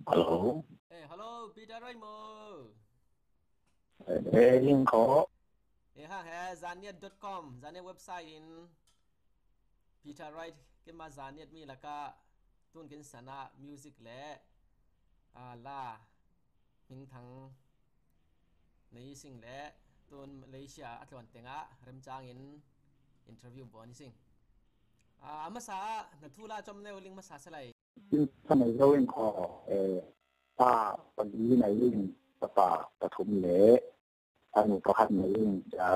Hello, Hello, Peter Raimo. Linh có Zaniet.com, Zaniet website in Peter Wright, kema Zaniet mi laka tun kin sana music le la ming thang nei sing le tun Malaysia atluan tenga remchang in interview bon sing. Amasa nathula chomne uling masa salai.ท่านในเรื่องของป้าตอนนี้ในเรื่องป่าปฐมเหลอันนี้ก็ขัดในเรื่องจะ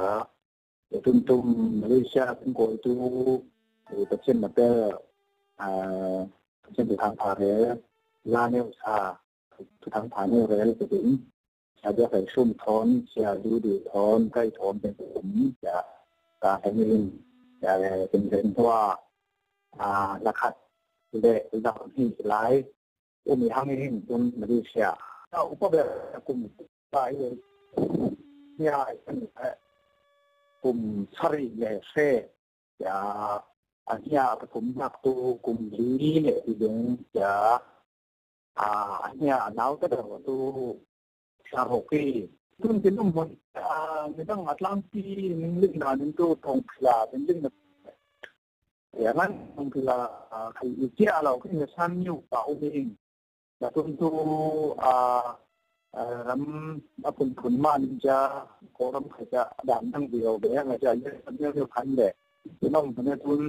ตุ้มมาเลเซียเป็นโกยตูประเทศมาเตอร์ประเทศทางพาเรลาเนลซาทางพาเนลเรลจะถึงจะไปชุ่มท้อนจะดูท้อนใกล้ท้อนเป็นผมจะการให้เรื่องจะเป็นเรื่องว่าราคาle da hi lai o mi hangin tun Malaysia na upa be kum pai ya kum sari le se ya anya patum yak tu kum li le ding ya anya nau ta da tu sa hoki tun tin mo ni dang atlanti ning lik na ning tu tong khla ning likอย่างนั้นมันคือคือเจ้าเราคือชั้นอยู่เป่าเองแต่ตัวตัวรำผลมันจะโครำขจะดันทั้งเดียวแบบนั้นจะเยอะพันเลยที่น้องคนนี้ทุน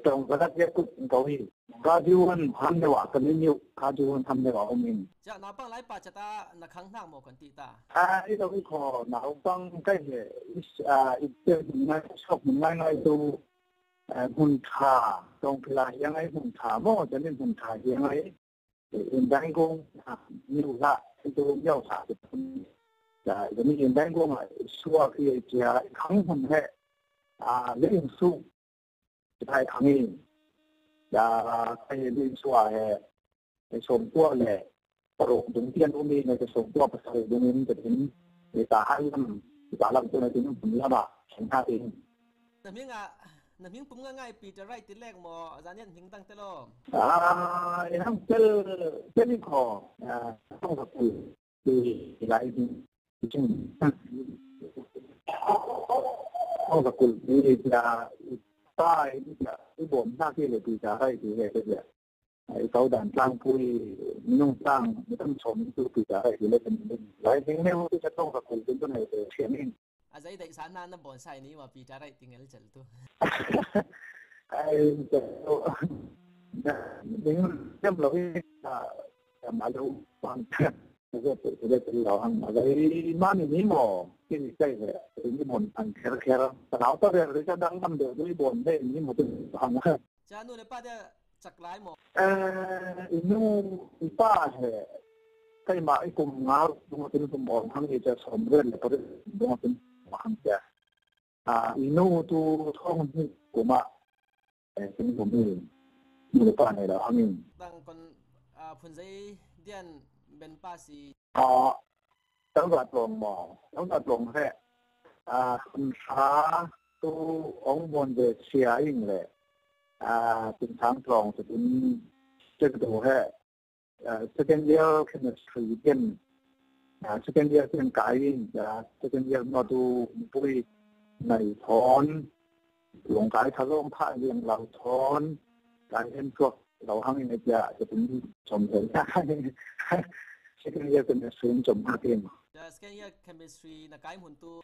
ตรงกระดับเยอะกุเกาหลีกาจูนทำได้ว่ากันนี่กาจูนทำได้ว่าอมินจะนาปังไลป่าจะตานักขังหน้าหมอกันตีตาที่เราขอหนาวฟังใกล้เนี่ยอีกเรื่องนึงนะชอบมันง่ายๆตัวหุ่นขาตรงพลายยังไงหุ่นขาโม่จะเป็นหุ่นขายังไงอื่นแบงกงมีอยู่ละตัวเยาวสาวจะมีอื่นแบงกงชัวคือจะขังหุ่นแค่เรื่องสู้จะไทยขังเองจะไปเรื่องชัวแค่ในสมตัวแหละปรกถึงเทียนตรงนี้ในจะสมตัวภาษาตรงนี้จะถึงในตาให้ตาลังตัวในที่นั้นผมละบะแข่งข้าเองแต่เมียงน้ำมิงปุ่มง่ายๆปีจะไรติดแรกหมออาจารย์เนี่ยมิงตั้งแต่ล้อทั้งเจลิคอต้องกับคือหลายที่จริงต้องกับคือจะใต้ที่บ่มหน้าที่เลยปีจะให้ดีเลยก็จะไอ้เขาดันสร้างผู้นุ่งสร้างไม่ต้องชมคือปีจะให้ดีเลยเป็นหลายที่ไม่รู้ที่จะต้องกับคือเป็นต้นเหตุเสียงอาจารย์ได้สารนานน้ำบอนไซนี้ว่าปีจะไรติงเงลจัลตัวไอ้เจ้านี่เรื่องเราที่มาดูฟังจะเป็นเราอันอะไรมาในนี้หมอที่ใช่เลยนี่หมดอันแค่แต่เราต้องเรียนรู้จะดังคำเดียวด้วยบนได้นี่หมดเป็นฟังนะจานูในป้าจะจักไลหมออินูอีป้าเหรอใครมาไอ้กลุ่มงาตรงนั้นเป็นหมอทั้งนี้จะสมเรื่องเลยเพราะตรงนั้นเป็นหมอทั้งเจ้าอินูตัวท้องที่กลุ่มเป็นผมเองอยู่ในป่าในเราทั้งนี้ตั้งคนพุ่นใจเดียนเป็นป้าสีอ๋อตั้งแต่ลงหมอตั้งแต่ลงแค่คุณช้าตัวองค์บนเดชเชียอิงเลยเป็นทางตรงจะเป็นเจ้าตัวแค่second year chemistry เป็น second year เป็นกายอิงsecond year มาดูปุ้ยในถอนหลงกายทะลงท่าเรียงเราถอนการเห็นพวกเราห้างในจะเป็นสมเด็จได้ใช่ก็เรียกเป็นสูงจมากเองจะสแกนยาเคมีสตรีนักไก่หุ่นตัว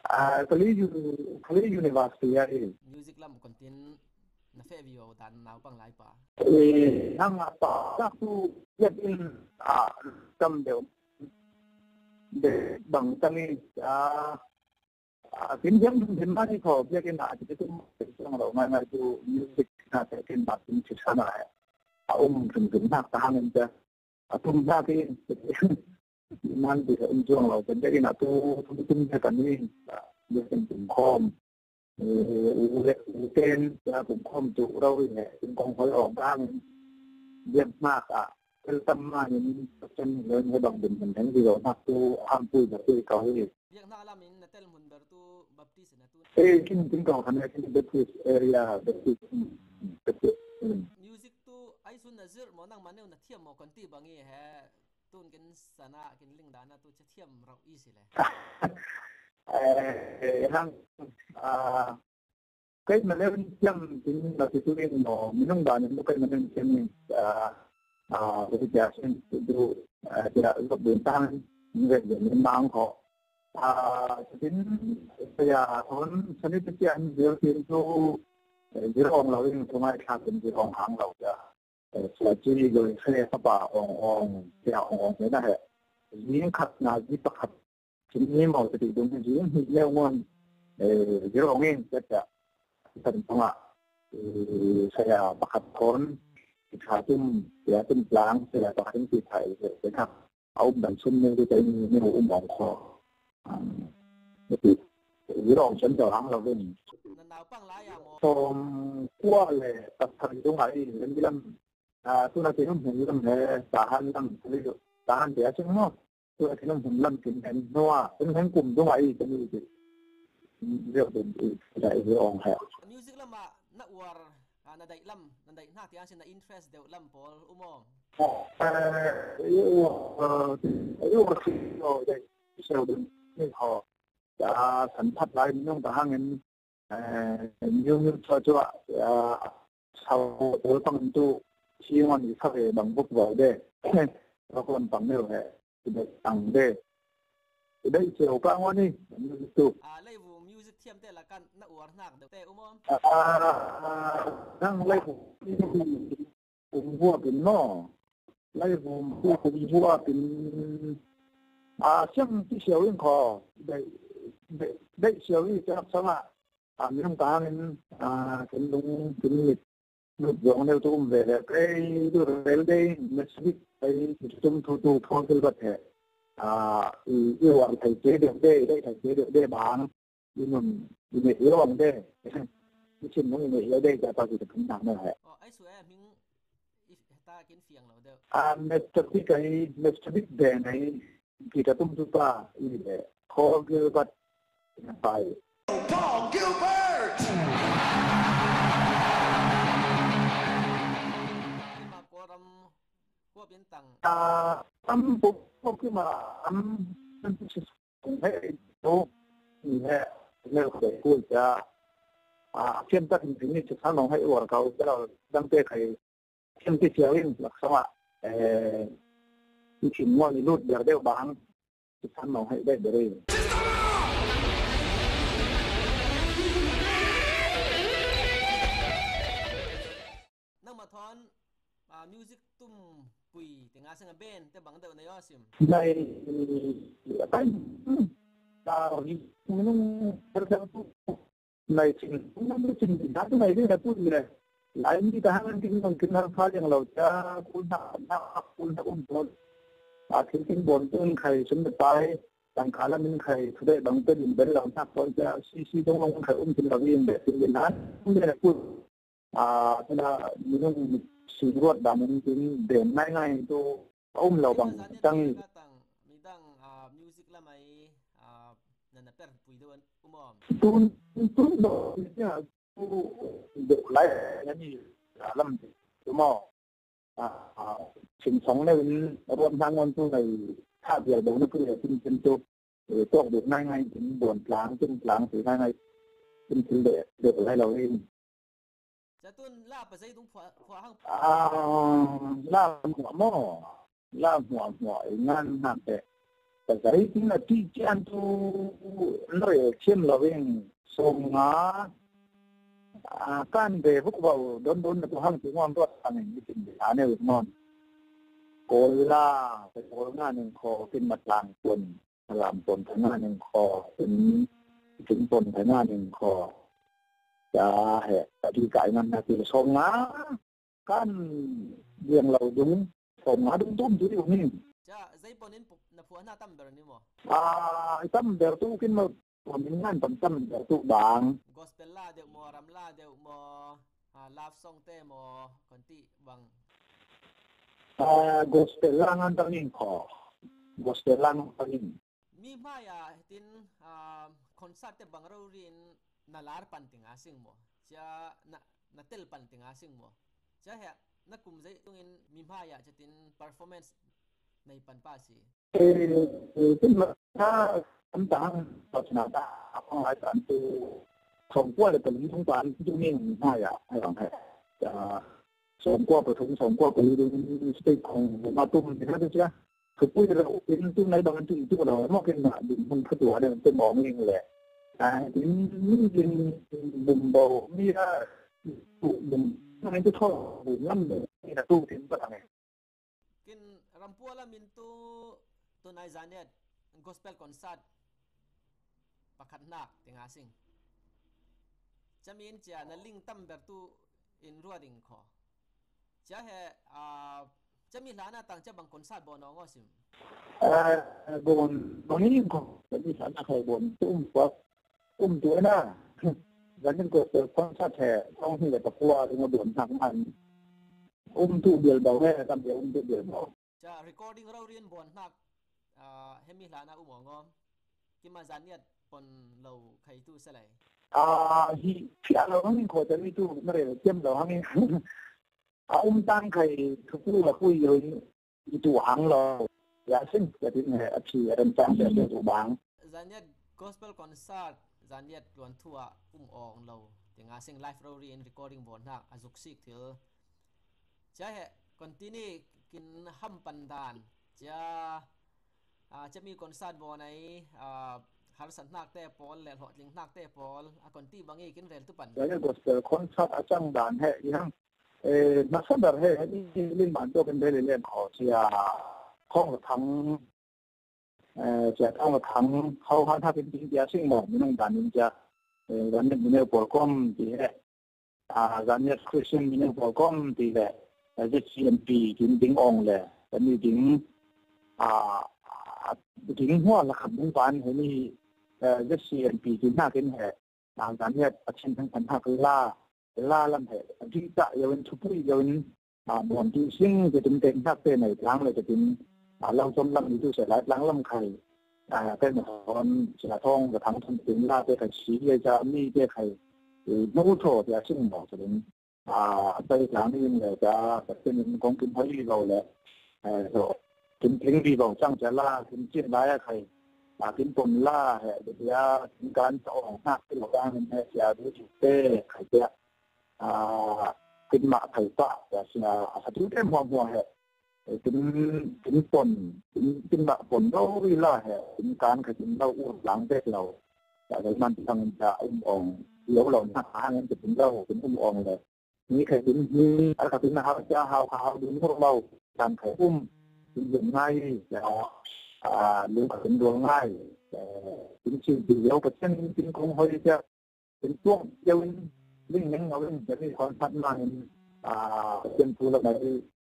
เขาเรียก university เองมิวสิกลัมคอนตินนักเฟวิโอดันนาวปังไลป่านั่งต่อจากตู้เย็นจำเดี๋ยวบางตอนนี้เป็นยังเป็นมาที่เขาเรียกกันอาจจะเป็นช่วงเราไม่ดูมิวสิกน่าจะเป็นแบบเป็นศิลปะถึงหน้าตามันจะทุ่มหน้าที่มันดีกับช่วงเราเป็นได้กันทุ่มแค่กันนี่เรียกเป็นกลุ่มคอมเต้นกลุ่มคอมจุเราเนี่ยเป็นกองคอยออกบ้างเยอะมากเป็นตั้มมาอย่างนี้เป็นเรื่องให้บางเป็นทั้งที่เรานักตัวห้ามพูดแบบที่เขาให้เรียกน่าละมินนัตเตลมุนเบอร์ตัวบัพติสนะตัวกินก่อนขณะที่เด็กที่เอเรียเด็กที่มิวสิกตัวไอซุนนัซร์มอนังมันเนี่ยนัทเทียมมอกันตีบางอย่าง tuôn cái sana cái linh đàn tu chết thiêm rau y xí lệ hang cái mà nên chăm chính là cái chuyện nó mình không bàn những cái mà nên chăm cái giá sinh từ giá gấp bốn tăng về những mang họ chính bây giờ thốn cho nên cái anh giờ tiền tu giờ ông lão in trong ai khác cũng giờ ông hàng lão giờ là chỉ rồi xe sắp bảo ông thế này những khách nào chỉ bắt khách chính những màu thì đúng là những leo ngon giờ ông in tất cả thành công ạ saya bakat kon ikatum ya tum lang saya bakat ti thai sẽ gặp ông đàn xuân như cái như ông bỏng kho thì dưới đó chân trở lắm là bên nào băng lá ya mo qua là tập thời trong ấy lên cái lâm tôi là cái lâm hình lâm này tahan lâm tahan để chứ nó tôi là cái lâm hình lâm kinh thành noa kinh thành cùng trong ấy cái như vậy việc đến lại với ông hè music lama na war na dai lam na dai na ti asin na interest deu lam pol umom yêu cái rồi đây sau đó nên họ đã sản xuất lại những cái hàng như cho sau đó bằng tu希望你特别能不搞的，然后帮那个这当的，这就讲我呢，就lấy vụ music thiêm thế là căn na war nak deu te umom đang lấy vụ cũng vua bên nó lấy vụ cũng vua bên像这小人可ได้小人จะสละมีน้ำตาลเป็นลุงเป็นลูกยองเดียวตุ้มเวลไปดูเรื่องได้ไม่สนิทไปตุ้มทูพอคือแบบอีวันไทยเจเดียวได้ไทยเจเดียวได้บางยิ่งมันยิ่งเยอะมันได้ไม่ใช่น้องยิ่งเยอะได้แต่ตอนที่จะขึ้นหนักนั่นแหละไอ้สวยมิงตากินเฟียงเราเดียวเมสติกไอ้เมสติกเดนไอ้kita tum tupa ini Paul Gilbert by Paul Gilbert ma koram ko bintang am cái mà cũng hay đâu nè nếu để cô cha hiện tại thì như chúng ta nói hay ở cầu cái là đang tê khai hiện tại chiếu in là sao ạที่ชิมว่าในรูดเดียวได้บางที่ท่านมองให้ได้เลยนั่งมาทอนมิวสิกตุ้มปุยแต่งานสังเบนแต่บางเดียวในยอสิมในใต้ดาวนี้มันต้องเริ่มในสิ่งนั้นไม่จริงๆนะที่ไหนที่เราพูดเลยหลายที่ทหารที่ต้องกินน้ำฟ้าอย่างเราจะคุณทำน้ำคุณทำอุ่นทิ้งบนต้นไข่ฉันไปต่างขาแล้วมันไข่ทุเรศบางต้นเป็นเราทักตอนจะซีต้องลงไข่กินเราเองแบบเป็นนั้นไม่ได้พูดเวลามีต้องสิ่งรวดดำมันจริงเด่นง่ายๆตัวเราบางตั้งมีตั้งมิวสิกละไหมนั่นน่ะเป็นปุยด้วยมอมตุ้นดอกเนี่ยตู้เด็กไรนั่นนี่ลำตัวมอสิ่งสองเนี่ยรวมทั้งวันตัวในถ้าเดียวเดี๋ยวนั่นก็เลยเป็นตัวตัวเด็กง่ายๆถึงบวนกลางถึงกลางถึงง่ายๆถึงเด็กให้เราเองจะต้นลาบไปใส่ตรงหัวห้างลาหัวหม้อลาหัวงานหนักแต่ใจจริงๆที่เจ้าตัวเราเชื่อมเราเองส่งหาการเดพวกเราโดนตัวห้างถึงวันตัวอันนี้เป็นฐานเนี่ยนอนโกล่าเป็นโกล่าหนึ่งคอเป็นมัดลางปนลามปนทั้งหน้าหนึ่งคอเป็นถึงปนทั้งหน้าหนึ่งคอจะเหตุที่ไก่มันคือส่งหาการเรียงเราดุ้งส่งหาดุ้งตุ้มที่อยู่นี่จะใจปนินนับหัวหน้าตั้มเบอร์นี่มั้งตั้มเบอร์ตู้ขึ้นมาผมมีงานตั้มเบอร์ตู้บางกอสเปลล่าเดี๋ยวมอรัมล่าเดี๋ยวมอลาฟซองเต้มอคนที่บังgospel lang ang tanging ko. Gospel lang ang tanging. มีมาอย่าตินคอนเสิร์ตบางเราเรียนนาลาร์ปันติงอาซิงโมจะนาเตลปันติงอาซิงโมจะเหรอนักกลุ่มใจตรงนี้มีมาอย่าจะติน performance ในปันป้าสิ tức là ta tấm tàng và nào ta không ai tận từ thông qua là tận thông toán chúng mình hay bằng hệ thông qua và thông qua cái cái cùng mà tụi mình thấy chưaคือพูดเราเป็นตุ้งในบางทีตัวเราไม่เป็นแบบมันคือตัวเนี่ยเป็นมองเองแหละถึงเป็นบุ่มเบาไม่ได้ตุ่มนั่นจะท่อบุ่มนั่นเลยนี่นะตู้ถึงก็ทำไงกินรำพัวละมินตัวนายจานเนี่ย gospel concert ประคันนักติงอาสิงจะมีนเจ้าในลิงตั้มแบบตู้อินรัวดิ่งขอจะเหจะมีหลานต่างจะบังคอนเสิร์ตบนน้องก็สิมบนนี้ก็จะมีสารคดีบนตุ้มตัวน่ะแล้วนั่นก็เกิดความชาติแท้ต้องที่แบบตะกัวถึงมาบ่นทางมันตู้เดียวเบาแค่ตามเดียวตู้เดียวเบาจะ recording เราเรียนบนนักให้มีหลานหมองอมกิมาจานเนี่ยปนเราใครตู้เสลยที่เราไม่ควรจะมีตู้ไม่ได้เจ้าเราไม่ตั้งใครทุกผู้ละผู้ยืนตัวหางเราอย่าซึ่งจะถึงเหตุที่เริ่มจากจะเป็นตัวบางจานเนี่ย gospel concert จานเนี่ยล้วนทั่วองเราถึงอาสิ่ง live เราเรียน recording บนนักอาจุกซิกถึงจะเหตุก่อนที่นี่กินห้ำปันดานจะมีคอนเสิร์ตบนในฮาร์สันนักเตะบอลและหอดลิงนักเตะบอลก่อนที่บางทีกินเรลตุปันแล้วก็เกิดคอนเสิร์ตอาจารย์ดานเหตุยังนักแสดงเหตุที่เล่นมันตัวเป็นเรื่องของเสียข้องทั้งจะข้องทั้งเขาถ้าเป็นจริงจะสิ่งบอกไม่ต้องการนี่จะวันนี้มีเนื้อโปรแกรมที่วันนี้คริสเตียนมีเนื้อโปรแกรมที่แหละจะเชียนปีถึงถึงองค์เลยวันนี้ถึงหัวละครับมุ้งฟันเห็นนี่จะเชียนปีถึงหน้าเป็นเหตุหลังจากนี้อาชีพทั้งพันธะคือล่าลำเหตุที่จะยังชุบยังบ่อนที่ซิ่งจะเป็นเต็มทักเป็นในครั้งเลยจะเป็นเราจมลำอยู่ที่เสียหลายครั้งลำไข่เป็นตอนเสียทองกับทั้งทำถึงล่าเป็นไข่สีจะมีเป็นไข่นู้โถจะซิ่งบอกจะเป็นไปครั้งนี้เลยจะเป็นของกินพอดีเราแหละกินทิ้งดีบอกจังจะล่ากินเจี๊ยบร้ายไข่กินปนล่าเหตุเดียกินการต่อหักที่เราได้เป็นเหตุยาด้วยจุดเต้ไข่เตี้ยกินหมาไข่ปะแต่เสียอาทิตย์เต็มหัวเหตุกินปนกินหมาปนเราวิลาเหตุกินการกินเราอ้วนหลังเด็กเราแต่ในมันทางจะองเลี้ยวเราหน้าหาเงินจะกินเราเป็นองเลยนี่ไข่กินนี่อะไรกินนะครับจะหาวดูพวกเราการไข่กินยังไงแล้วเรื่องกินดวงง่ายกินชื่อเดียวกับเช่นกินคงหอยจะเป็นช่วงเดียวเรื่องยังเราเรื่องจะมีความพัฒนาเป็นผู้ละไม่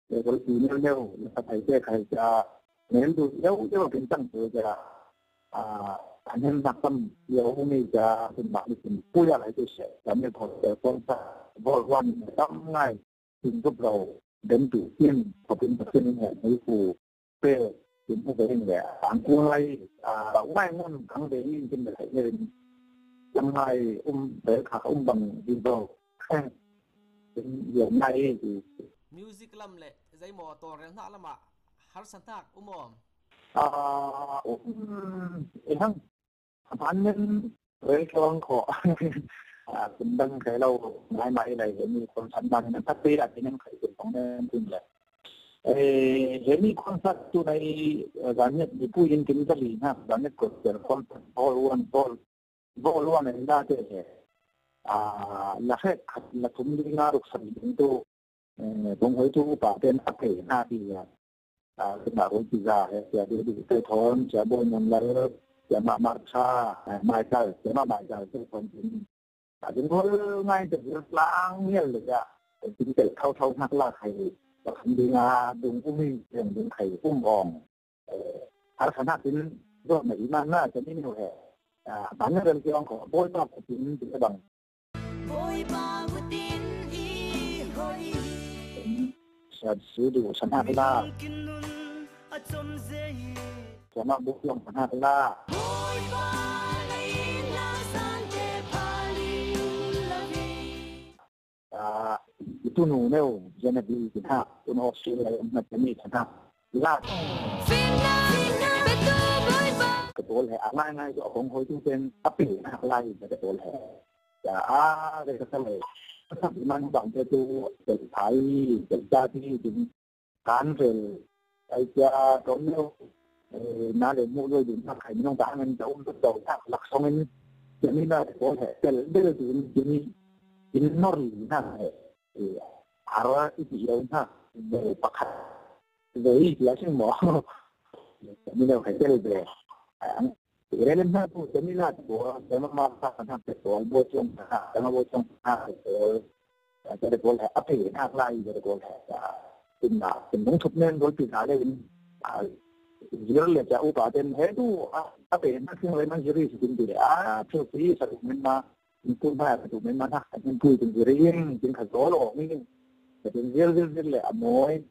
เดี๋ยวปีนี้เร็วนะครับไทยแก้ไขจะเน้นดูเดี๋ยวเป็นตั้งตัวจะอันนี้นักตั้มเดี๋ยวนี้จะเป็นแบบนี้เป็นผู้ใหญ่ตัวเสียแต่ไม่พอแต่ต้องบอกว่าต้องง่ายถึงกับเราเดินดูเที่ยงพอเป็นประเด็นเนี่ยไม่ผู้เป้เป็นผู้เป็นเนี่ยต่างกู้อะไรไม่มันครั้งเดียวนี่เป็นแบบนี้ยังไงเด็กขาบังดีโดเป็นอย่างไรมิวสิกลำเละใจหมอตัวเรื่องนักละมาฮาร์สันนักมอมทั้งพันนึงเลยกำลังขอเป็นดังใครเราไม่อะไรเห็นมีคนสันดังนั้นถ้าปีอะไรนั่นใครเป็นของแม่จริงแหละเห็นมีคนสัตว์ตัวในร้านนี้มีผู้ยินกินตะลีนะร้านนี้กดเกิดคนพอล้วนในด้านเจ้ละแค่ละทุ่มดีงารุกสันติตัวตรงหัวตู้ป่าเป็นอักเสบหน้าที่เป็นแบบว่าจีจ่าจะดูเตะทอนจะบนยังไงจะมาชาไม่ใช่จะมาใช่ทุกคนถึงถึงเขาง่ายจะล้างเนี่ยเลยอะถึงจะเข้านักล่าไข่แบบดีงาดุงอุ้มอย่างดุงไข่อุ้มอ่องถ้าขนาดถึงรอบไหนมันน่าจะไม่มีหัวบางเรื่องที่เราขอโบยมากถึงบังจะซื้อดูชนะไปล่าจะมาบุกลงชนะไปล่าitu nu neo jadi kita tu nu sila yang macam ni kita là cái bộ lệ ngay ngay chỗ không hồi chúng tên áp bị hạt lại cái bộ lệ để cái lệ sắp mang bằng cho tôi để thấy để ra thì chúng cán về ai cha có nhiều na để mua rồi chúng ta phải nông ta mình đâu có đầu ta lạc xong mình cho nên là bộ lệ cái đây là ini nori na ara itu yang na để pakai vậy là cái mỏ như nào phải chơi về rồi lên na tu cho nên là của cái mà ta thành cái của bộ trong cái mà bộ trong cái bộ là áp dụng áp lại cái bộ là tình huống thực nên đối tượng là giờ là cho u bảo đến hết tu áp dụng nó không lấy mang gì thì cũng được theo phí sử dụng mình mà tu bài tụi mình mà mình cười từng riêng từng khởi tố rồi mình từng riêng là mỗi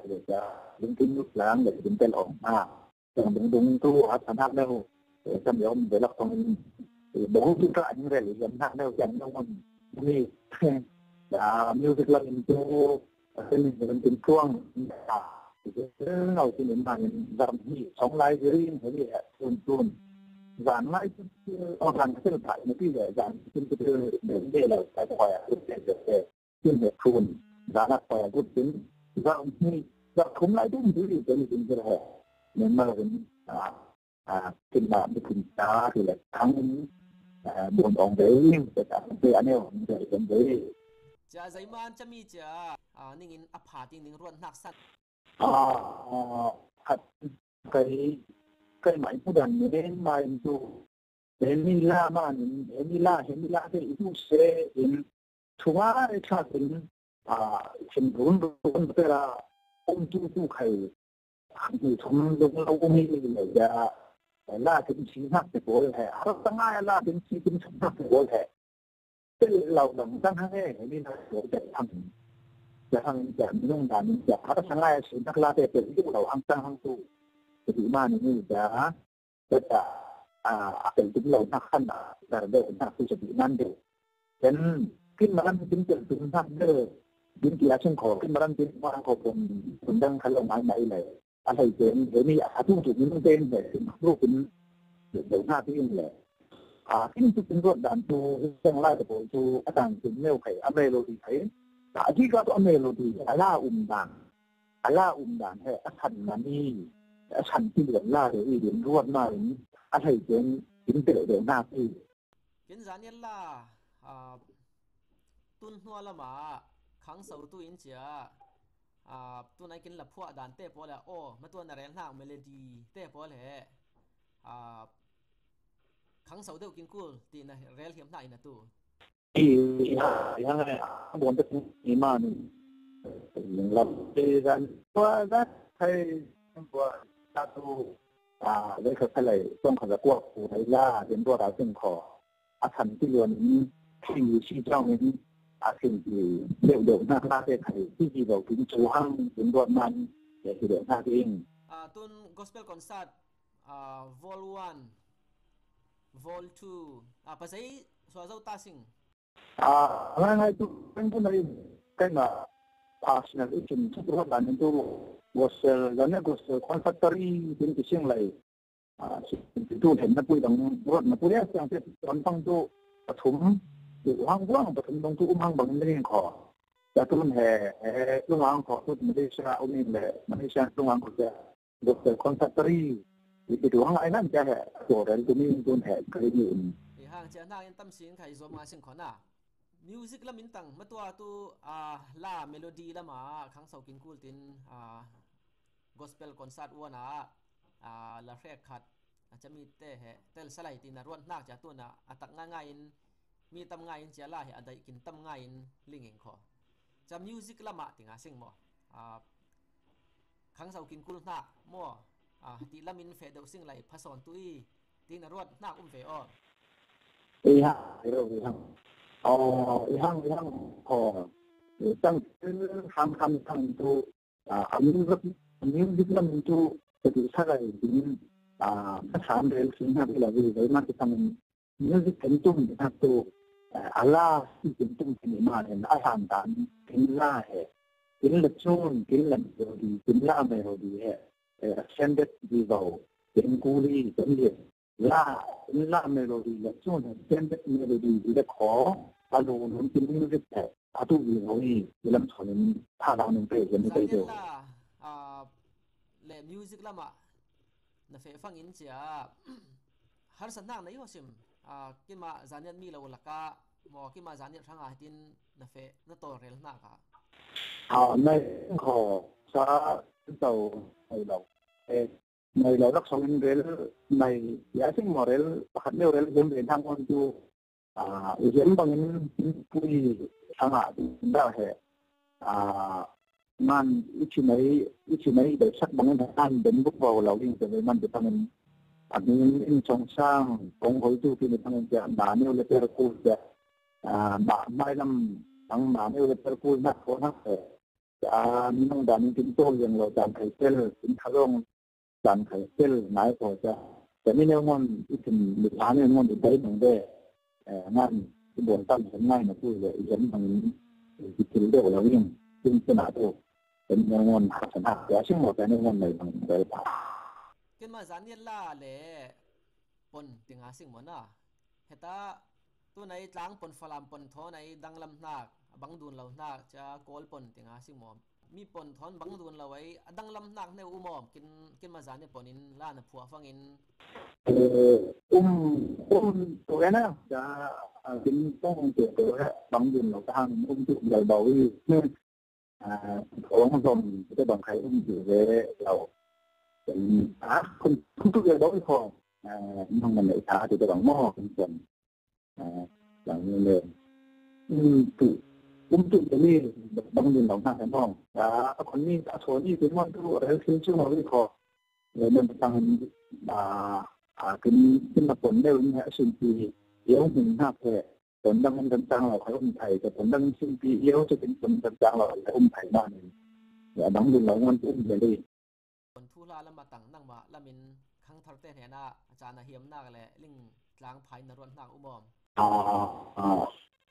để cho những cái nước láng để chúng ta ổn còn đúng tu ở thành phố đâu trong đó mình phải lập công bố chúng ta những cái làm thành đâu chẳng đâu mình đi là như việc làm tu mình tình phương nào thì mình mà làm gì sống lại riêng thế thì tuần giảm lại rằng cái phải một cái về giảm trên cái đến đây là cái khỏe để chuyên nghiệp khuôn giá là khỏe quốc tính giảm như giảm không lại đúng thứ gì cho mình cái là nên mà kinh bản cái kinh tế thì là thắng buồn bóng đấy để cả cái anh em để đến đấy cha giấy man cha mi cha ninh áp phá tiếng ninh ruột nạc sắt cái máy phụ đàn đến mà itu Emila man Emila thì itu sẽ in thua cha tin xin run là ông tu khai người thùng đông lâu ông đi là cái chính xác cái bộ này rất ngay là cái chính xác cái bộ này cái lâu đồng tăng hay nên là bộ để thằng giảm nông đàn giảm rất ngay sự đặc là để cái đầu ăn tăng ăn tu thì mà như giá tất cả cái chúng lâu nặng khăn là để nặng tu chuẩn bị nan để nên khi mà làm chính trị chúng ta để những cái action khó khi mà làm chính mà khó cũng đang khá là mãi mãi này anh thấy chuyện để mi tu chuẩn những tên để lúc cũng đầu ra cái này khi chúng tôi đàn tu tương lai của bộ tu đang chúng nêu phải âm mê thì thấy đã chỉ có âm mê thì đàn hay thành là đi thành cái điểm là để điểm luôn mà anh thấy chuyện chính tự để na thì kiến giả nhất là tuân hoa là mà kháng sầu tu in chia tu này kiến là phua đàn tê bỏ là mà tu này là melody tê bỏ là kháng sầu đâu kiến cool thì này real hiểm này là tu yang này muốn được gì mà làm thì rằng qua rất hay qua ta tu lấy cái này trong cái quốc của này là đếnตัวเราซึ่งขอthànhที่เรียนที่ชี้เจ้านี้สิ่งที่เดี๋ยวหน้าเด็กที่เราถึงจูฮังถึงตัวมันเดี๋ยวหน้าเองตุน gospel concert vol 1 vol 2ภาษาสวาเจ้าตาสิงngay tuเป็นผู้ใดcái mà national agent chúng tôi làm nên tôi gospel là nên gospel conservatory đến cái riêng này tu thành nó quy động rất là quy định sang toàn phong tu thủng từ hoang quang và thủng đông tu hoang bằng nên khó và tu hè tu hoang khó tu Malaysia ông nên là Malaysia tu hoang khó gospel conservatory thì tu hoang lạiนั่นจะตัวเรื่องตัวนี้ตัวhè cái gìห่างจากนั้นตั้มสิงใครzoomมาสิงขอน่ะmusic ละมินตังมาตัวtu la melody ละมาครั้งเสากินกูตินgospel concert วัวน่ะละแรกขัดจะมีเตะสไลด์ตินรวนนักจากตัวน่ะตักง่ายมีตำง่ายเจ้าล่าเหอันใดกินตำง่ายลิงเองขอจะ music ละมาติงสิงบ่ครั้งเสากินกูน่ะมั่วตีละมินเฟดเอาสิงไหลผสมตุยตินรวนนักเฟอhang tăng tham tu những làm tu thì sao lại những các sản phẩm sinh hoạt là vì vậy mà cái thằng những cái kiến trúc thì tham tu Allah cái kiến trúc thì mà là ai hoàn toàn cái là kín là chôn kín là melody kín là melody hệ ascended đi vào kín cú đi kín liệt là melody là chôn ascended melody thì đã khó alo nó kín nó rất là tu vì nó đi làm cho nên thà rằng mình phải cái này được le music lama na fe fang in chia har san nang nei ho sim kima zanian mi lo laka mo kima zanian thanga tin na fe na to rel na ka này họ sa tàu này đầu này đầu đất sông rel này giá sinh mà rel hạt nêu rel dân về tham quan chu dân bằng những quy thằng hạ đã hệ man ít mấy để sắc bằng những anh đến bước vào lâu đi từ man để tăng anh in trong sang công hội tu khi mình tăng cái đàn nêu lên cái cột cái đàn mai năm tăng đàn nêu lên cái cột nát có nát những đàn kinh tô yang lo đàn khởi tel kinh khởi long đàn khởi tel nãy có cái nếu ngon ít mình đàn nêu ngon để thấy bằng đây ngan cái buồn tâm hiện nay nó vui vậy dẫn bằng cái kiểu đều là riêngซึ่งขนาดตัวเป็นเงินขนาดแต่ซึ่งหมดแต่เงินในบางเดือนกินมาจานเนี่ยล่าเล่ปนติงอาสิ่งเหมือนน่ะเหตุตัวในจางปนฟลามปนท้อในดังลำนักบังดูนเราหนักจะโกลปนติงอาสิ่งหมอมมีปนท้อนบังดูนเราไว้ดังลำนักในอุโมงค์กินมาจานเนี่ยปนินล่าในผัวฟังอินตัวนั้นจะกินต้องเกี่ยวกับบังดูนเราทางจุดใหญ่เบาเนี่ยของผมจะบังใครอยู่เลยเราเป็นคนทุกอย่าง都พอน้องมันเลยช้าจะบังหม้อเป็นส่วนอย่างนี้เลยจุดนี้บังดินหลงทางแผ่นห้องคนนี้โซนี่เป็นว่าตัวอะไรคือชื่อเราไม่พอเลยมันตั้งขึ้นมาผลได้วันนี้สิ่งที่เดี๋ยวหนึ่งห้าแผ่ผลดังมันต่างๆเราใครอุ้มไทยแต่ผลดังสิ่งที่เดี๋ยวจะเป็นผลต่างๆเราใครอุ้มไทยบ้านเองอย่าบังดินหลงมันอุ้มไปเลยผลทุลาละมาตั้งนั่งมาละมินข้างทักเต้นเห็นอาจารย์เฮียมนักแหละลิงล้างภายในรถนั่งอุโมงค์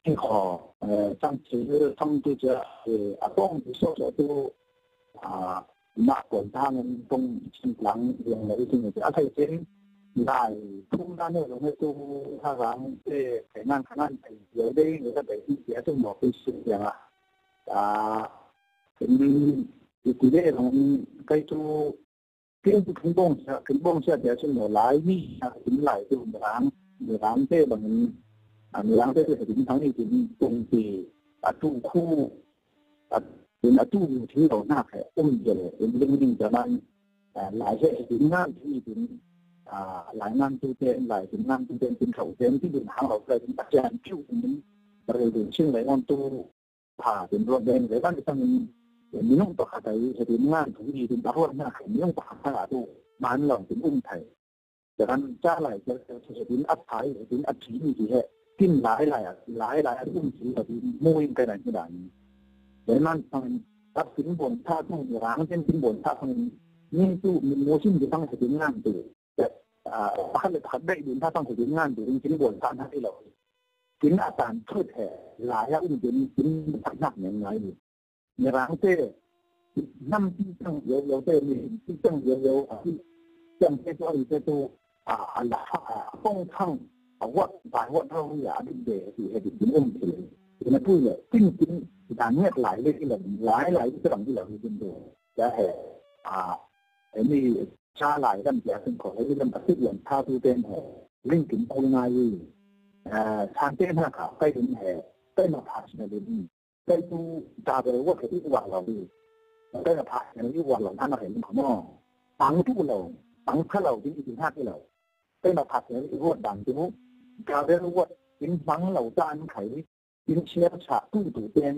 ที่ขอจังถือทำตัวจะต้องที่สุดตัวนักกวนทางตรงชิ้นหลังเรื่องอะไรที่มันจะอะไรเช่นได้ทุ่งด้านนี้เราให้ตัวทางหลังไปนั่งข้างไปเดี๋ยวได้หรือถ้าไปที่เสียต้องบอกเป็นสิ่งอย่างเป็นที่เรื่องใกล้ตัวขึ้นบ้งเสียเดี๋ยวฉันหนูหลายนี่ถึงหลายตัวหลังเต้บางหลังเต้ถึงทั้งนี้ถึงตรงที่ตู้คู่เป็นตู้ที่เราหน้าแผลอุ้มเจริญเป็นเรื่องจะมันหลายเรื่องถึงงานที่ถึงหลายงานตู้เต้นหลายถึงงานตู้เต้นเป็นเขาเต้นที่ดึงหางเราเลยเป็นปัจจัยผิวตรงนี้เราดึงเชื่อไหลออนตู้ผ่าเป็นรถแดงเลยบ้านที่ตั้งมีน้องต่อขาดใจถึงงานถึงดีถึงตะวันหน้ามีน้องต่อขาดตู้บ้านเราถึงอุ้มไทยแต่การจ้าไหลจะถึงอัดไทยถึงอัดผีมีกี่แห่กินหลายอุ้มผีแบบมุ่งกันไหนไม่ได้แต่นั่นทางตัดสินบนท่าต้องร้างเช่นสินบนท่าทางนี่ตู้มีโมชั่นจะต้องถึงงานตัวแต่ถ้าเราถัดได้ดินท่าต้องถึงงานตัวสินบนท่าให้เราสินอาการเพื่อแผ่หลายอุ้มสินหนักอย่างไรในร้างเต้น้ำที่ตั้งเยอะเต้มีที่ตั้งเยอะที่ตั้งเต้ตัวอีกตัวหลายต้องทั้งว่าบางว่าเราอยากดึงเดชที่ให้ดึงอุ้มเฉยๆนะพูดเลยจริงการเงียบหลายเรื่องที่เราหลายที่เราที่เราดึงเดชจะเห็นไอ้นี่ชาหลายกันแก่เป็นของไอ้ที่เราตัดสินอย่างท่าตู้เต้นแห่ลิงถึงตรงไหนทางเต้นห้าขาใกล้ถึงแห่ใกล้มาผ่านในเรื่องนี้ใกล้ตู้ตาไปว่าที่ว่าเราดีใกล้มาผ่านในที่ว่าเราท่านเราเห็นของน้องตังทุกเราตังถ้าเราจริงๆห้าที่เราใกล้มาผ่านในที่ว่าดังที่นู้การเรียนรู้ว่าถึงฟังเราจานไขถึงเชื่อฉะตู้ตู้เต้น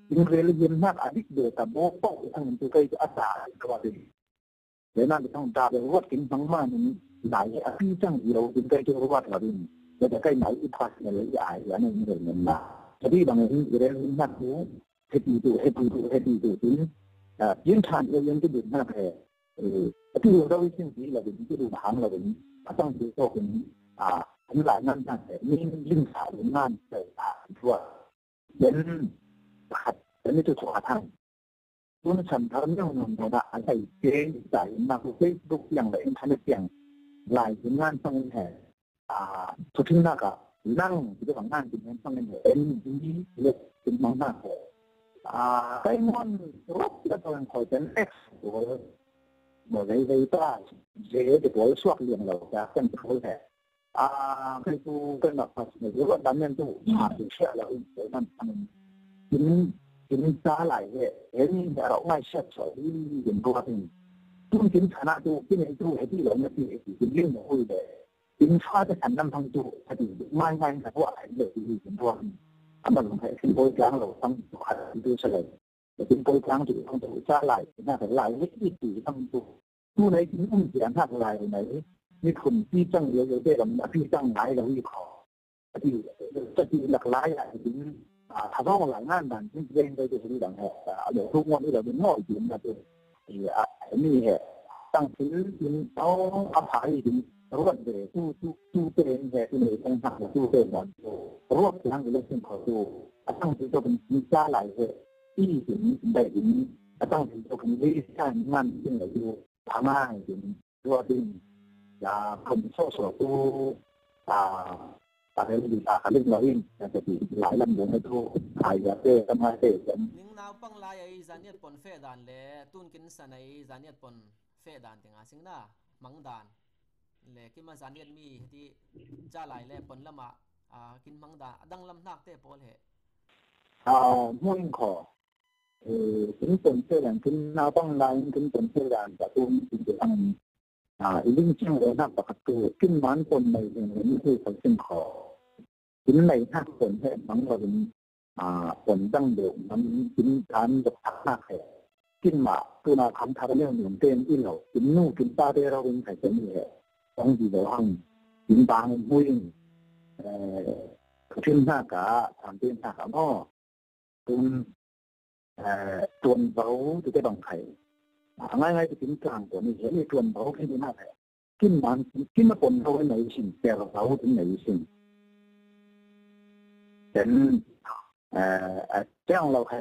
ถึงเรียนเรียนมากอดีตเดือดแต่โบ้โป้ทั้งมันตัวใกล้จะอาสาก็ว่าดีเดี๋ยวนั้นจะต้องการเรียนรู้ว่าถึงฟังมากนี้ไหนที่จังเราถึงใกล้จะรู้ว่าเราดีแล้วจะใกล้ไหนอีกพักในระยะอย่างนี้เงินมาทีนี้บางทีเรียนนักรู้เฮ็ดดีถึงยืนทานเรียนก็ดื่มมากแค่ที่เราวิสิ่งที่เราเป็นที่ดูหางเราเป็นต้องดูโตเป็นทั้งหลายนั่นนั่นแต่นี่ยิ่งสาวงานแต่ทั่วเย็นขัดแต่นี่จะขวาทาง tuân sản phẩm nhau nó đã thầy chế giải mà của Facebook yang là internet yang lại những ngàn trong hệ thu thinh na cả năng cái bằng ngàn những trong hệ em đi lực những món nào cái món rất là toàn khỏi đến X của một cái ta dễ để có suất liền đầu ra cần phải hệ cái tu cái mặt mặt này rất là đam mê tu thì sẽ là cái năm chính giá lại hệ em đã rõ ngay sẽ sở hiện qua thì tuân chính sản tu cái này tu hệที่เราเนี่ยที่เรื่องของคุยเลยchính phá cái sản năm thằng tu thì mai ngay là có ai được thì chính quaมันให้เป็นโปรแกรมเราต้องขัดดูเฉลยแต่เป็นโปรแกรมที่ต้องตัวจ้าไหลน่าจะไหลให้ที่ตีต้องตัวไหนที่อุ้มเสียงหักไหลไหนมีคนที่จังเยอะๆได้เราที่จังไหลเราอีกขอที่จะที่หลักหลายอย่างถึงถ้าต้องหลายงานดันที่เร่งไปจะรู้ดังแห่เดี๋ยวทุกวันนี้เราเป็นน้อยจริงนะตัวที่นี่แห่ตั้งซื้อถึงเอาอาภายถึงรวดเดตู้เต็มแห่ที่ไหนต้องหักตู้เต็มหมดรวดทั้งเรื่องของตัวตั้งที่ตัวเป็นมีจ้าไหลแห่ที่ถึงได้ถึงตั้งที่ตัวเป็นวิชางานที่ไหนอยู่ทำให้ถึงตัวที่อย่าคนโซ่สวดตัวแต่เรื่องดีเรื่องเราเองจะดีหลายลำเดือนให้ทุกหายยาเต้ทำให้เต้กันนิ่งนาวปังลายไอ้จานเนียดปนเฟดานเล่ตุนกินสันไอ้จานเนียดปนเฟดานถึงสิงน่ะมังดานเล่กินมาจานเนียดมีที่จ้าไหลเล่ปนละมากินมังดานดังลำนักเต้ปอลเหมุ่งขอถึงปนเฟดานถึงนาวปังลายถึงปนเฟดานแต่ตุนถึงจะอีลิ่งเชียงเลยนักปกติขึ้นมันปนในเรื่องนี้คือเขาเป็นขอถึงในห้าคนแค่บางคนผลตั้งเดียวมันกินการกับทักษะแค่กินมาตัวนาคำทำเรื่องหนึ่งเต็มที่เรากินนู่กินตาได้เราเป็นใครจะมีเหตุต้องดีเราห้องกินบางมุ่งขึ้นหน้ากาทำเป็นหน้ากาพ่อตัวเขาจะได้บังไข่ง่ายๆจะกินกลางตัวนี้เห็นในตัวเขาแค่นี้มากเลยกินมันกินมาปนเขาไว้ไหนสิ่งแต่เราถึงไหนสิ่งเห็นเจ้าเราใคร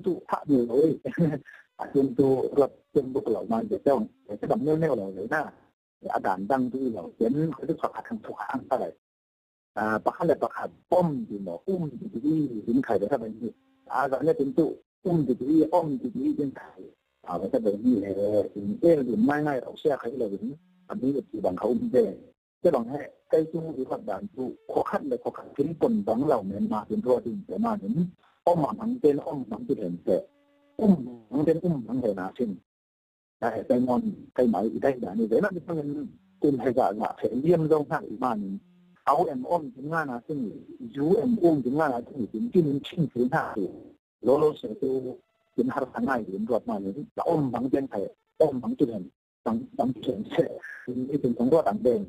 ตุพระอยู่เลยตุรถตุกเหล่ามันเจ้าจะดำเนินแนวเราเลยนะอาการดังที่เราเห็นเขาจะขัดทางทุกข้างอะไรประคับเลยประคับป้อมอยู่หนอที่ถึงไข่ได้ทำแบบนี้ตอนนี้เป็นตุที่อ้อมที่เป็นไข่มันจะแบบนี้เลยถึงหรือไม่ง่ายเราเชื่อใครเราถึงอันนี้ที่บางเขาไม่ได้จะลองให้ใกล้ตู้หรือว่าด่านตู้ขอขั้นเลยขอขั้นถึงคนบางเหล่านี้มาเป็นตัวจริงแต่มาถึงอ้อมหลังเป็นอ้อมหลังจุดเห็นแต่หลังเป็นหลังเห็นนะซึ่งได้ไปนอนไปไหมได้แบบนี้แต่นั่นเป็นกลุ่มให้กับเสียเลี่ยมลงทางอีกบ้านนึงเอาอ้อมถึงงานนะซึ่งยูถึงงานนะซึ่งถึงที่มันชิงถึงห้าตัวโลเสียตัวเป็นหาทางง่ายถึงรวดมาเลยอ้อมหลังเป็นไทยอ้อมหลังจุดเห็นหลังจุดเห็นเสียถึงของรวดต่างเด่น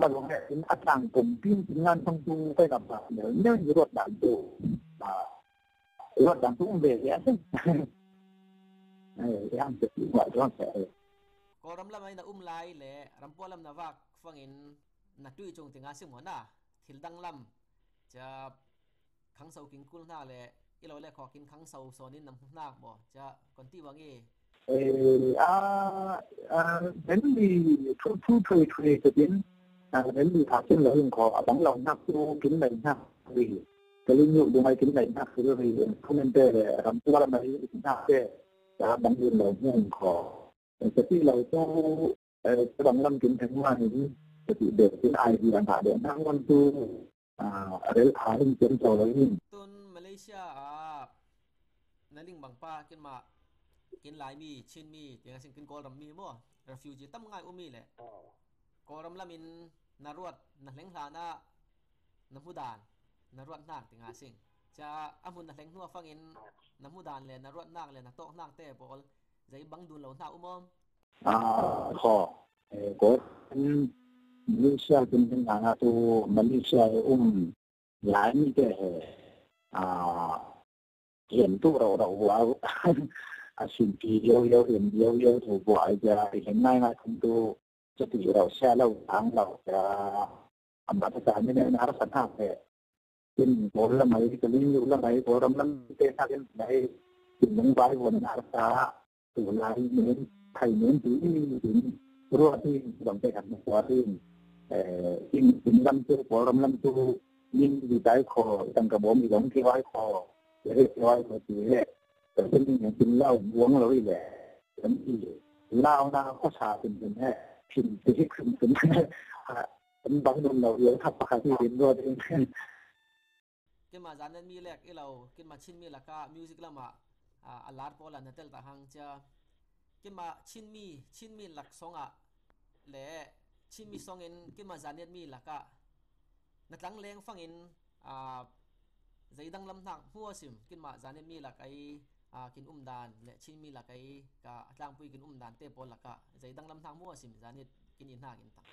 มาลงให้ถึงอาจารย์ผมพิมพ์ถึงงานทั้งตัวไปกับเนี่ยรถดันตัวรถดันตัวเบียร์ซึ่งยังจะอยู่ว่าร้อนแสบก็รำละไม่น่าลายเล่รำพวลำนาวักฟังอินนัดดุยจงถึงอาเซียนหัวหน้าทิลดังลำจะขังเสากินกุ้งหน้าเล่อีเราเล่ขอกินขังเสาโซนินน้ำหน้าบ่จะคนที่ว่างี้เป็นดีทุกจะเป็นđến đi thảo sinh lợi họ bằng lòng nắp tu kính này ha vì cái linh nhụ dùng ai kính này haคือvì không nên tệ để làm qua làm này kính ha tệ đã bằng đường lợi nhân họแต่ที่เราต้องbằng lòng kính thành hoa thìจะติดเด็กเป็นไอเดียหาเด็กนั่งวันตูอะไรหาเรื่องเจ้าเราเองต้นมาเลเซียนั่นลิงบางป้ากินมากินหลายมีชินมีอย่างเช่นกินกอลมีมั่วรีฟิวจีตั้มง่ายอุ้มมีแหละกอลละมินนารวดนักเลี้ยงหาหน้าน้ำผู้ด่านนารวดนักถึงอาสิ่งจะอามุนนักเลี้ยงหัวฟังอินน้ำผู้ด่านเลยนารวดนักเลยนักโต๊ะนักเตะบอลจะบังดูเหล่าหน้าอุ้มขอก็มาเลเซียเป็นงานตัวมาเลเซียหลายมีแต่เห็นตัวเราว่าสิ่งที่เยอะเห็นเยอะถูกบ่อยจะเห็นง่ายๆทั้งตัวจะตีเราแช่เราทางเราจะอำนาจการไม่ได้นะรัฐสภาพเนี่ยเป็นผลละไหมที่จะมีอยู่ละไหมผลละมันเป็นทางไหน ถึงลงไปวันอาสาตัวลายเหมือนไทยเหมือนที่ถึงรัวที่ลงไปทำหัวที่ยิ่งถึงลำตัวหัวลำตัวยิ่งดีใจคอตั้งกระบอกมีหลงที่ไว้คอจะเรียกไว้ก็คือแต่เป็นอย่างกินเหล้าบวงเราอีแหละแล้วที่เหล้าหน้าข้อชาเป็นแค่พิมพ์ที่ขึ้นเป็นบางนมเราเยอะทับปากที่ดินด้วยเองกินมาจานนั้นมีแหลกไอ้เรากินมาชิ้นมีแล้วก็มิวสิกแล้วมาอัลลาร์พอลันนั่นเตลตาหังจะกินมาชิ้นมีหลักสองและชิ้นมีสองเงินกินมาจานนี้มีแล้วก็นัดหลังแรงฟังเงินใจดังลำทางหัวซิมกินมาจานนี้มีหลักไอ้กินดานและชิ้นมีหลักไอ้ก็ต่างปุยกินดานเตะบอลแล้วก็ใจดังลำทางหัวซิมจานนี้กินอินหน้ากินตัง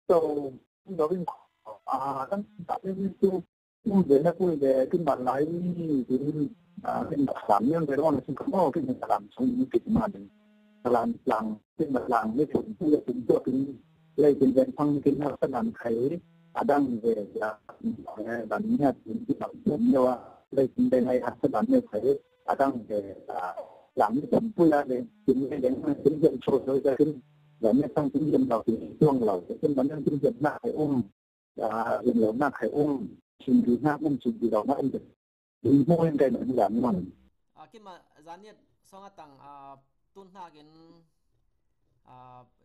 so nó bên đang tạo nên tu về nó về cái bản lái thì bên mặt làm nhân cái đó là không có cái mình làm xong những cái mà mình làm cái mặt làm cái chuyện tu cũng做cái lấy tiền về phong cái nó sẽ làm thấy đang về là bản nhạc những cái bản giống như lấy tiền về này sẽ làm như thấy đang về làm cái chuyện tu là để những cái đến những chuyện rồi ra cái và mấy trong kinh nghiệm đầu thì chuông lầu cái vấn đề kinh nghiệm nát phải hiện lầu nát phải trình thì nát trình thì đầu nát được đi mua cái này là như vậy cái mà giá nhiệt sau ngày tăng tuân ha cái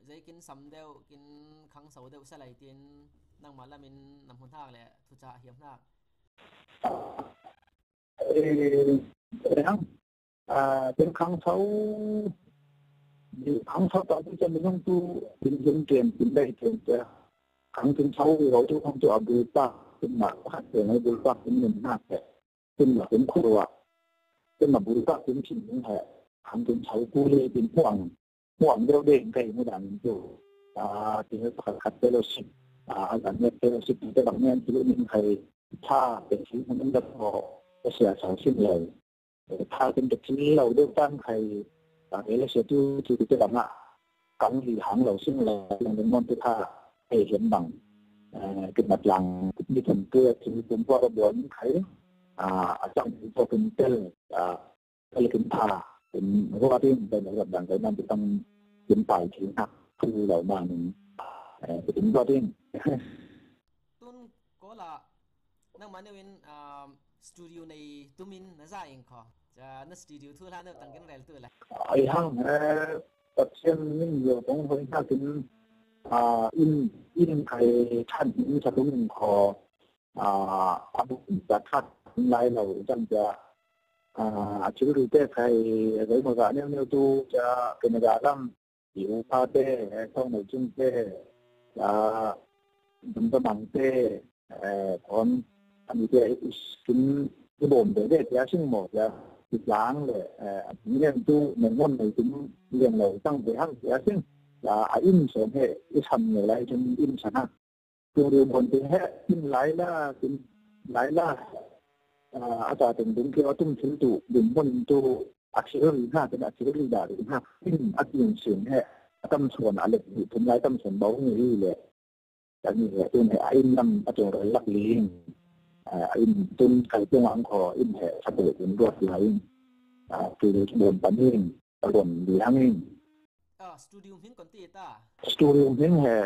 giấy cái sắm đeo cái kháng sầu đeo sẽ lại tiền năng mà là mình nằm hôn thang lại thu trả hiểm thang cái kháng sầu kháng sầu đó cho mình không tu mình dùng tiền đây tiền kháng tiền sầu rồi tu không chịu bù ta cái mà phát triển hay bù ta cái mình nát cái mà cái khổ cái mà bù ta cái chuyện như thế kháng tiền sầu bù lên tiền hoang đeo đen cái mới làm được thì nó phải khắc fellowship làm như fellowship thì cái bằng nhân thì mình phải thaเป็นสิ่งที่มันจะพอเสียสาวสิ้นเลยถ้าเป็นเด็กที่เราได้ตั้งใครแต่เราเสียที่จะแบบว่ากังหลีหางเราซึ่งเราอย่างเป็นมอนที่ท่าให้เห็นบังเป็นบัดหลังมีผลเกิดที่เป็นพวกระบบไขอาจารย์ที่พวกเป็นเตอร์อะไรเป็นท่าเป็นพวกที่เป็นระดับดังใจนั้นจะต้องเป็นฝ่ายที่หักคือเราบ้างเป็นพวกที่ตุนก็ละนั่งมาเนี่ยเป็นสตูดิโอในตุมินน่าจะเองค่ะจะนั่งสตูดิโอทั่วล้านเนี่ยตั้งกันเร็วตัวเลยไอ้ห้างตัดเส้นนี่อยู่ตรงคนที่เป็นอินใครท่านอินจะต้องขอความจะทัดไล่เราจังจะชีวิตเต้ใครหรือเมื่อก่อนเนี่ยตูจะเป็นการทำอยู่พาเต้ต้องในจุ่มเต้มันจะบังเต้คนอันนี้จะกินกระบอกเด็กๆยาซึ่งหมดแล้วติดล้างเลยเรื่องตู้ในวันในถึงเรื่องเราตั้งไปห้างยาซึ่งอินสมเหตุที่ทำอะไรจนอินชนะตัวเรือบนเป็นแค่อินไหลล่าเป็นไหลล่าอาจารย์ถึงที่ว่าตุ้มถึงตู้ดึงบนตู้อักษรหรือห้าเป็นอักษรหรือดาหรือห้าอินอักษรเสียงแค่ตั้มส่วนอะไรอยู่ทำลายตั้มส่วนเบาอย่างนี้เลยแต่นี่แหละตัวไหนอินนำอาจารย์รักเลี้ยงอินตุนไก่ตัวหวังคออินแห่ขับเดินรวดไหลคือโดนปันนิ่งตะบนดีทั้งนิ่งสตูดิโอหินก่อนตีตาสตูดิโอหินแห่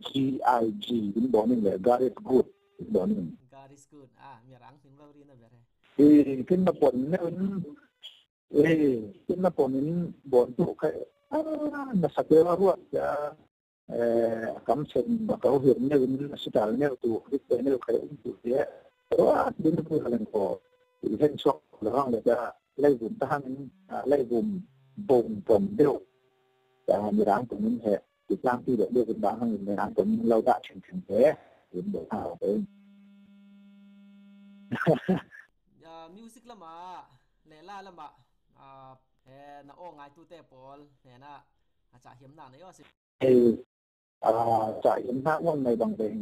GIG เป็นบ่อนิ่งเลย God is good บ่อนิ่ง God is goodมีรังหินเราเรียนอะไรขึ้นมาปนเนี่ยขึ้นมาปนนี้บ่อนตุกแค่มาสักเดียวรวดจะคำเช่นเขาเห็นเนี่ยเป็นสไตล์เนี่ยตุกที่เป็นเนี่ยใครตุกเนี่ยเพราะว่าดินพูดอะไรก็เห็นช็อกแล้วก็จะไล่บุ่มตั้งไล่บุ่มบ่งผมเดียวแต่ในร้านตรงนี้แห่ติดตั้งที่เดียวเป็นบ้านในร้านตรงนี้เราได้ถึงแท้เห็นเดี๋ยวเอาไปมิวสิกละมาเล่าละมาน่าโอ้ง่ายตู้เตะบอลน่ะอาจจะเห็นหน้าในว่าสิจ่ายเห็นหน้าว่างในบางเพลง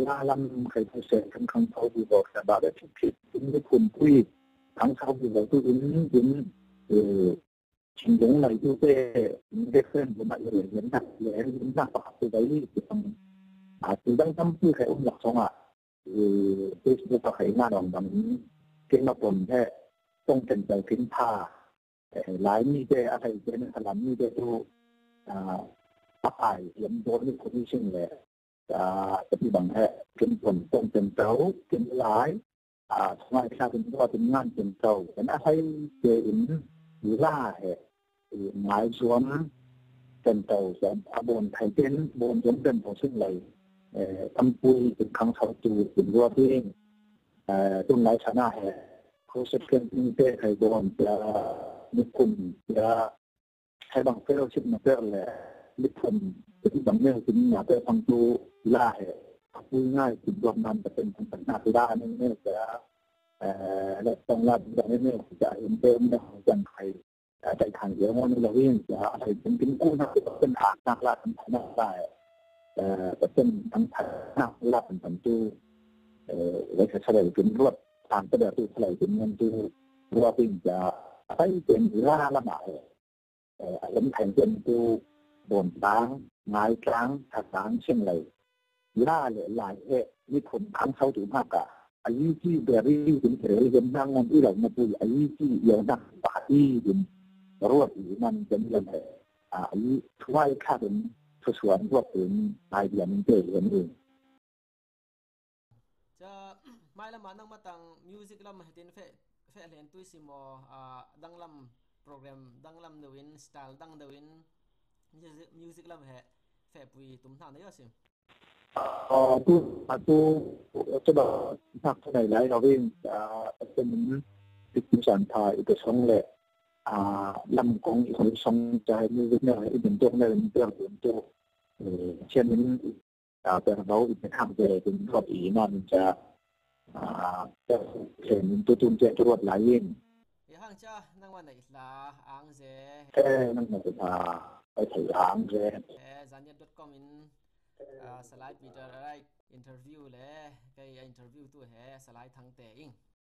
ล่าลำใครผู้เสพทั้งคำเขาดีบอกแต่บาดผิดถึงไม่คุณคุยทั้งเขาดีบอกตู้อินชิงหลงในตู้เตะได้เคลื่อนมาเลยเห็นหนักเลยเห็นหนักปากตัวใดที่ต้องอาจจะต้องทำที่ใครอุ้มหลักสอง Facebook ก็ให้งานของบางเก่งมาปนแค่ต้องเป็นใจพิ้นผ้าหลายมีแต่อะไรเป็นขลังมีแต่ตัวปักไอเห็นโดนนี่คนที่ชื่อเลยจะมีบางแค่เป็นผลต้องเป็นเต้าเป็นหลายทำไมชาเป็นว่าเป็นงานเป็นเต้าเป็นอะไรเจอินหรือล่าหมายสวมเป็นเต้าแสนบนไทยเป็นบนจนเป็นของซึ่งเลยทำปุยเป็นครั้งเขาจูเป็นรัวเองตุ้งไหลชนะเขาเช็คเพื่อนที่เต้ใครโดนจะมีกลุ่มจะให้บางเฟลชิปมาเฟลแหละมีคนที่บางเรื่องถึงอยากจะทำดูล่าพูดง่ายถึงรวมนั้นจะเป็นปัญหาที่ได้นั่นเองจะและต้องรับอย่างนี้จะเห็นเติมในของจังไคใจทางเดียวว่าเราเองจะอะไรเป็นกู้นักเป็นอาจนักล่าทำหน้าได้แต่เป็นทั้งนักล่าเป็นปัญจุและจะเฉลยเป็นรวดทางประเดี๋ยวเฉลยเป็นเงินจูรัวเป็นจะให้เป็นล่าละหมาดเห็นแผ่นเป็นจูบนล้างไม้ล้างถักล้างเช่นไรล่าเลยหลายมีคนทั้งเขาถึงมากกะอายุที่เบรี่ถึงเถรเห็นนั่งงานที่เรามาดูอายุที่เยอะนักบาที่ถึงรวดอีมันจะมีอะไรอายุช่วยค่าเป็นส่วนรวดถึงไอเดียมันเกิดเห็นเองจะไม่ละมันนั่งมาตั้งมิวสิกลำให้ตินเฟเล่นตุยซิโมดังลำโปรแกรมดังลำเดวินสไตล์ดังเดวินมิวสิกลำให้เฟปุยตุ้มทางได้ยังสิtu coba nak nai laiเราเองเป็นติดสันทายอุปสงค์แหละลำของอีกสองใจมือเนี่ยอีกเป็นตัวเนี่ยเป็นตัวเป็นตัวเช่นนี้แต่เราอีกเป็นทางเจเป็นรอบอีนั่นจะเห็นตัวตุนเจตรวจหลายยิ่งห้างจ้านั่งวันไหนล่ะอ่างเจนั่งมาไปถ่ายอ่างเจzanjet.com in slide Peter right interview le kai interview tu hai slide thang te ing